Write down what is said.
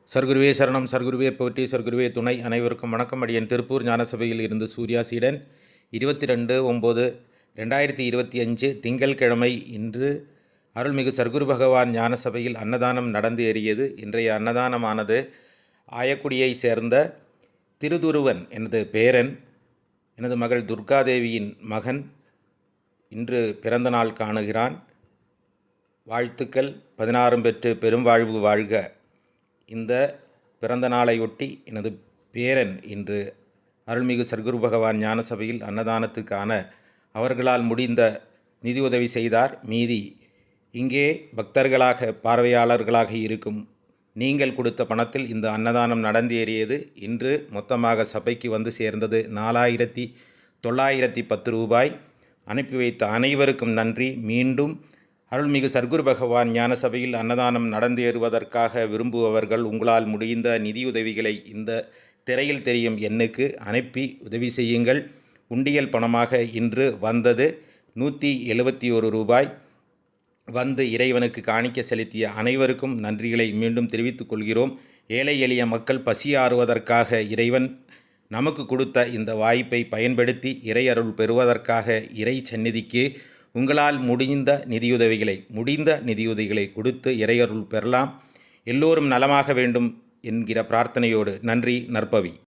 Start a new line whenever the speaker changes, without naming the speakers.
சர்க்குருவே சரணம், சர்க்குருவே போற்றி, சர்க்குருவே துணை. அனைவருக்கும் வணக்கம். அடியன் திருப்பூர் ஞானசபையில் இருந்து சூர்யா சீடன். 22/9/2025 திங்கள்கிழமை. இன்று அருள்மிகு சர்க்குரு பகவான் ஞானசபையில் அன்னதானம் நடந்து ஏறியது. இன்றைய அன்னதானமானது ஆயக்குடியை சேர்ந்த திருதுருவன், எனது பேரன், எனது மகள் துர்காதேவியின் மகன் இன்று பிறந்த நாள் காணுகிறான். வாழ்த்துக்கள். 16 பெற்று பெரும்வாழ்வு வாழ்க. இந்த பிறந்த நாளையொட்டி எனது பேரன் இன்று அருள்மிகு சர்க்குரு பகவான் ஞானசபையில் அன்னதானத்துக்கான அவர்களால் முடிந்த நிதியுதவி செய்தார். மீதி இங்கே பக்தர்களாக பார்வையாளர்களாக இருக்கும் நீங்கள் கொடுத்த பணத்தில் இந்த அன்னதானம் நடந்தேறியது. இன்று மொத்தமாக சபைக்கு வந்து சேர்ந்தது 4910 ரூபாய். அனுப்பி வைத்த அனைவருக்கும் நன்றி. மீண்டும் அருள்மிகு சர்க்குரு பகவான் ஞானசபையில் அன்னதானம் நடந்தேறுவதற்காக விரும்புபவர்கள் உங்களால் முடிந்த நிதியுதவிகளை இந்த திரையில் தெரியும் எண்ணுக்கு அனுப்பி உதவி செய்யுங்கள். உண்டியல் பணமாக இன்று வந்தது 171 ரூபாய். வந்து இறைவனுக்கு காணிக்க செலுத்திய அனைவருக்கும் நன்றிகளை மீண்டும் தெரிவித்துக் கொள்கிறோம். ஏழை எளிய மக்கள் பசி ஆறுவதற்காக இறைவன் நமக்கு கொடுத்த இந்த வாய்ப்பை பயன்படுத்தி இறையருள் பெறுவதற்காக இறை சந்நிதிக்கு உங்களால் முடிந்த நிதியுதவிகளை கொடுத்து இறையருள் பெறலாம். எல்லோரும் நலமாக வேண்டும் என்கிற பிரார்த்தனையோடு நன்றி. நற்பவி.